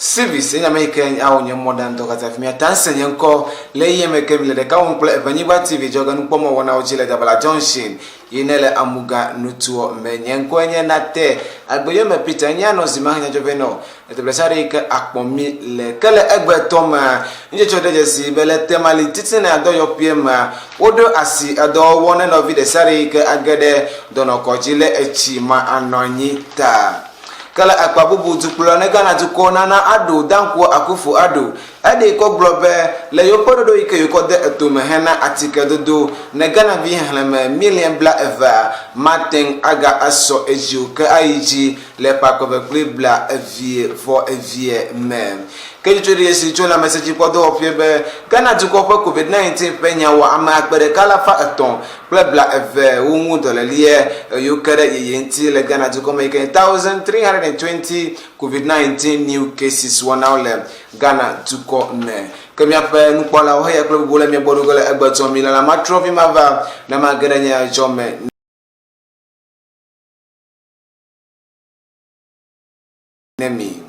service enya meken awo nye modern to kata fimi tanse nyenko le yeme kebile de kawon kle banyiba tv joga npomo wona ojile dabala junction inele amuga nutuo menyenko enye nate agboyo me peter nyano zimahnya joveno eteblesari ke akpomi le kele egbe toma nje chodeje si bele temali titina adoyo piema odo asi ado wona no vide sari ke agede dono kojile echi ma anonyita kala akpabubu tukula ne gana tukona na ado danko akufu ado ade ko globe le yopodo do ike yokode etomehena atike dodo ne gana bi heleme million bla eva maten aga aso ejuka aiji le pakobe bla evie for evie mem kejuri esi chola message podo opiebe gana tukopo covid-19 penya wa ama akbere kala fa eton bla eve ungu dolelie yokere yenti le gana tukoma ike 1320 covid-19 new cases wanaole Ghana tuko ne kemi ape nupola o ya club bola mi bodogole egbeto mi la ma trophy mava na mageranya jome nemi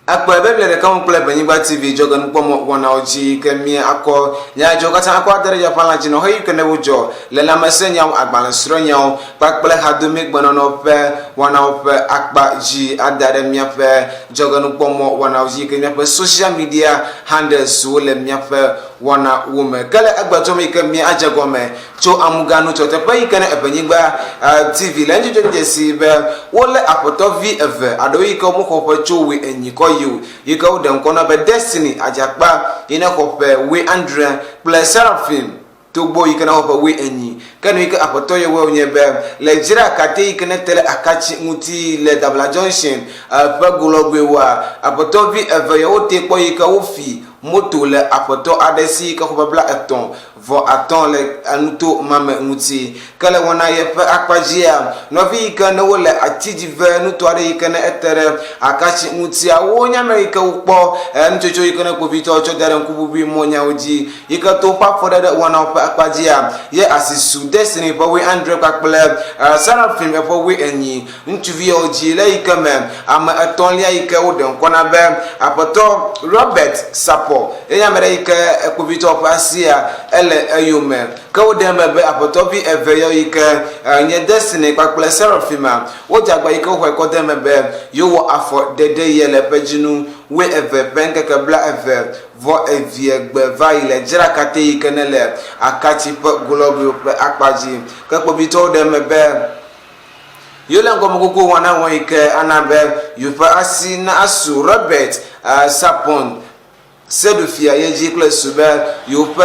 akpa bebele de kan club banyiba tv joga npomo wona oji kemi akọ ya joga tan akọ dere ya pala jino hoyi kene wujo le la masenya agbala sronya pakpele hadumi gbonono pe wona ope akpa ji adare mi ape joga npomo wona oji kemi ape social media handles wole mi ape wona wume kale agbato mi kemi ajagome cho amuganu cho te pe kene banyiba tv le njojo jesi be wole apoto vv adoyi ko mo ko pe cho we enyiko you go down corner by destiny ajakpa ina kope we Andrea plus Seraphim to boy you can offer we any can we apoto ye we nyebe le jira kate ikene tele akachi muti le dabla junction pa gulogwe wa apoto vi eve yo te ko yika ofi moto le apoto adesi ka ko bla eton vo aton le anuto mame muti kala wona ye pa akpajia no vi ka no le atiji ve nuto ade ikene etere akachi muti awonya amerika ukpo nchocho ikene ko vito cho dare nkububi monya oji ika to pa for that wona pa akpajia ye asisu destiny pa we Andre kakple Seraphim e po we enyi ntuvi oji le ikeme ama aton lia ike odon kona be apoto Robert Sapo enya mere ike ko vito pa sia ayume ka odeme be apotobi eveyo ike nye destiny pakple Seraphim wo jagba ike ho ko deme be yo wo afo dede yele pejinu we eve benke ka bla eve vo evie gbe va ile jira kate ike nele akati pe globe pe akpaji ka ko bito deme be yola ngomukuku wana won ike anabe yufa asi na asu Robert Sapon Sedufia yeji kle super yope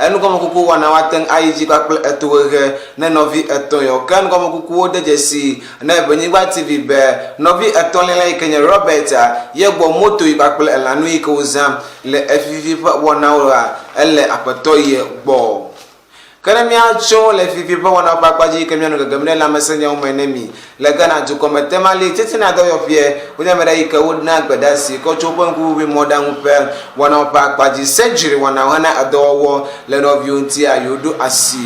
enu komo kuku wana waten ayiji kakle etuwe ne novi eton yo kan komo kuku ode jesi na Banyiba tv be novi eton le Kenya Robert yegbo moto ikakle elanu ikoza le FVV wana ora ele apato ye gbo kana mi acho le fifi pa wana pakpaji kemi anu gagamne la mesenya o menemi le gana ju komete mali titina do yo pie unya mera ika wodna gbadasi ko chopo nku bi modern pe wana pakpaji surgery wana wana adowo le no viunti ayodo asi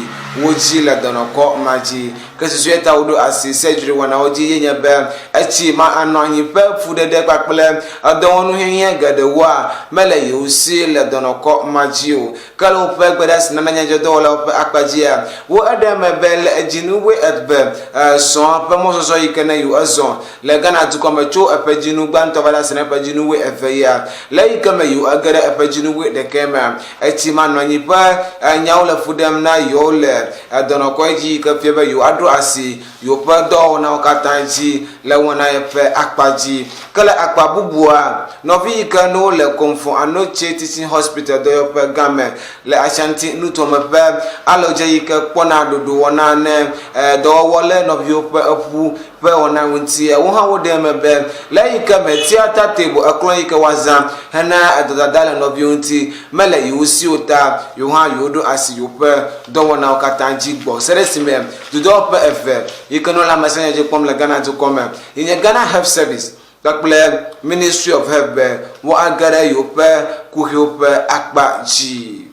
woji le donoko maji kesusu eta wodo asi surgery wana oji yenya be echi ma anonyi pe fudede pakple adowo nu henya gadewa mele yosi le donoko maji o kala o pe gbadasi na nanya do la akpajia wo adama bel ejinu we atbe so pa mo so ikene yu azon le gana tukoma cho apajinu gbanto bala sene apajinu we efeya le ikame yu agara apajinu we de kema etima nonyi pa nyaula fudam na yole adono ko ji ka fieba yu adro asi yu pa do na katanji le wona efe akpaji kala akpabubua no vi ka no le konfo anoche teaching hospital do yo pa game le ashanti nuto pa aloje ike kpona dodo wona ne do wole no bi ope apu pe wona wunti wo ha wo dem be le ike me theater table aklon ike waza hana adodadala no bi wunti mele yusi ota yo ha yodo asi yo pe do wona okatanji gbo seresime do pe efe ike no la masanya je pom le Ghana to come in Ghana Health Service takple Ministry of Health wo agara yo pe ku yo pe akpa ji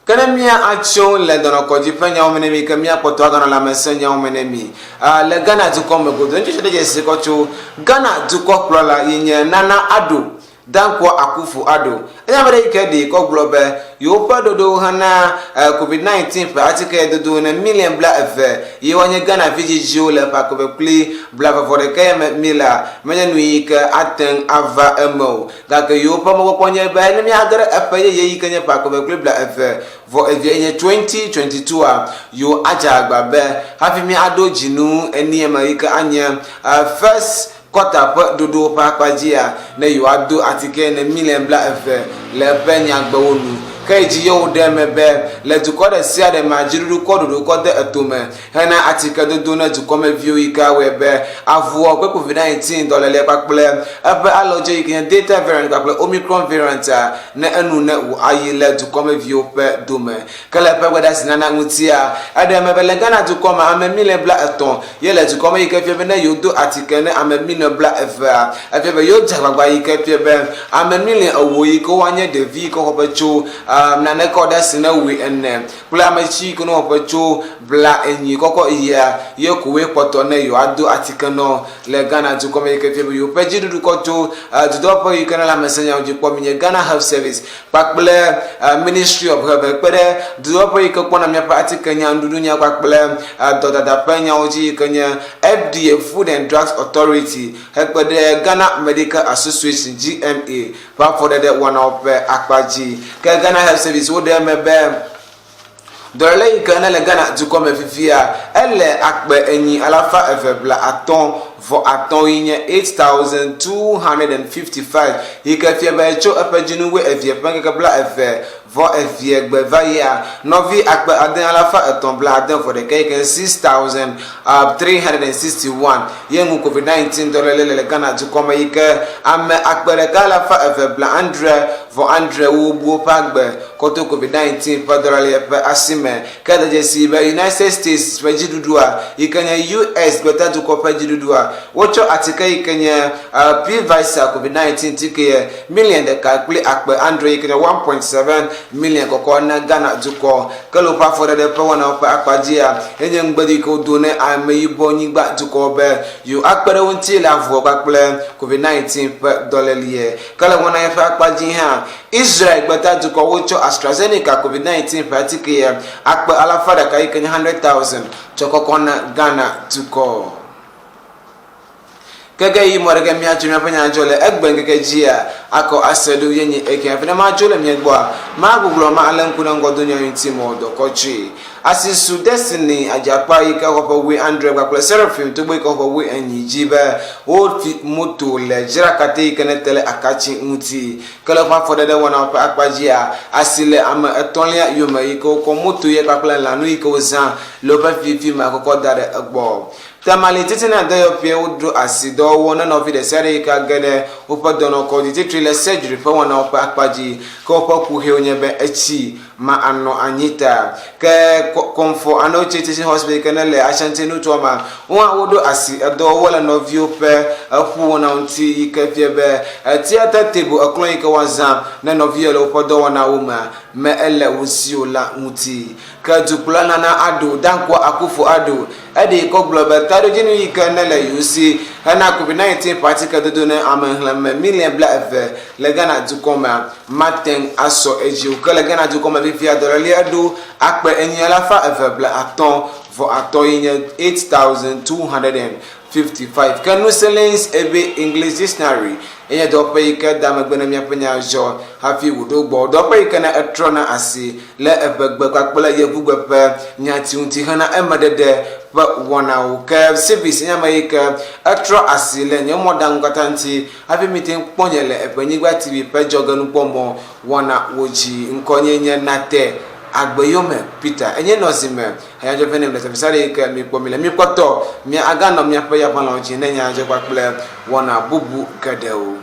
Kana mia action le dono ko di penya o menemi ka mia poto agana la mesenya o menemi le Ghana du ko megodo nje de jesi ko chu Ghana du ko plola yenye Nana Addo Dankwa Akufo-Addo enya mere ikedi ko globe yo padodo hana COVID-19 pa atike dodo na million bla efe ye wanye Ghana vigio le pa ko be play bla favore kay mila menya nui ka aten ava emo ga ke yo pa mo ko nye ba ni mi agara efe ye yi kanye pa ko be play bla efe vo evye 2022 a yo aja agbabe hafi mi ado jinu eni e ma ika anya first kota pa dodo pa pajia na yo ado atike na million bla efe le penya gbawonu kaiji yo demebe le dukoda sia de majiru kodo ko de atome hena atike dodo na dukome view ika webe avuo kwa COVID-19 dolele pakple ebe aloje ikin data variant pakple Omicron variant na enu na ayile dukome view pe dome kala pe weda sinana ngutia ademebe le Ghana dukome amemile bla eton yele dukome ika fiebe na yodo atike na amemile bla efa afiebe yo jagba ika fiebe amemile awoyi ko wanye de vi ko hopecho na ne koda sina we enne pula machi ko no pacho bla enyi koko iya ye ko we poto na yo ado atike no le Ghana du ko me ke febe yo peji du ko to du do po yi kana la mesenya oji po minye Ghana Health Service pakple Ministry of Health pere du do po yi ko na me pa atike nya ndudu nya pakple do da penya oji kanya FDA Food and Drugs Authority hekpede Ghana Medical Association GMA pa for the one of akpaji ke Ghana Health Service wo de mebe dorele ikana le Ghana du ko me fifia ele akpe enyi alafa efebla aton for aton yin 8255 ikafia ba cho apajinu we efia panga bla efe vo efia gbevaya novi akpe aden alafa aton bla aden for the cake 6361 yengu COVID-19 dorele le Ghana du ko me ike ame akpe kala fa efebla andre for andre wo buo pagbe koto COVID-19 pa dorele pe asime kada jesi ba United States pajidudua ikanya US beta du ko pajidudua wocho atike ikanya P-Visa COVID-19 tike million de calculate akpe andre ikanya 1.7 million ko na Ghana du ko kalo pa for de pe wana pa akpajia enye ngbadi ko done ameyibo nyigba du ko be you akpere wonti la vo akple COVID-19 pe dolelie kala wana fa akpaji ha Israel beta du ko wocho AstraZeneca COVID-19 patike akpe alafada kai kenya 100,000 chokokona Ghana tuko kege yi morege mi atumi apanya jole egben kege jia ako asedu yenye eke afina ma jole mi egbo ma guglo ma alanku na ngodo nyo intimo do kochi asisu destiny ajapa ika ko we 100 kwa Seraphim to boy ko we enyi jibe o moto le jira kate ikene tele akachi nti kala fa for the one of akpajia asile ama etolia yoma iko ko moto ye kwa la no iko zan lo pa fifi ma ko dare egbo tamali titina dayo pie udro asido wona no vide sere ka gede upodono ko ditri le surgery fa wona opa akpaji ko pa ku he onyebe achi ma anno anyita ke komfo ano chiti hospital kenele ashanti no to ma won awodo asi edo wala no view pe afu wona unti ikafiebe theater table aklon ika wazam na no view le upodo wona wuma me ele usiola muti ka dupla Nana Addo Dankwa Akufo-Addo ade ko global tado jinu ikanele yusi hana COVID-19 party ka dodo na amahlam million bla efe le Ghana du koma maten aso eji o kala Ghana du koma vivia dolali ado akpe enyala fa efe bla aton for atoyin 8255 kanu selens ebe English dictionary enya do pe ka dama gbena mi apanya jo hafi wudo gbo do pe ka na etrona asi le ebegbe kwakpela ye bugbe pe nyati unti hana emadede ba wana o ka service nya mai ka etro asi le nyomo dangatanti hafi meeting ponyele epenyigba TV pe joganu pomo wana woji nkonye nye nate agbeyome Peter enye nozime haya jo venem le tafsari ka mi pomile mi kwato mi agano mi apaya pala oji nenya je kwakpela wana bubu kadeo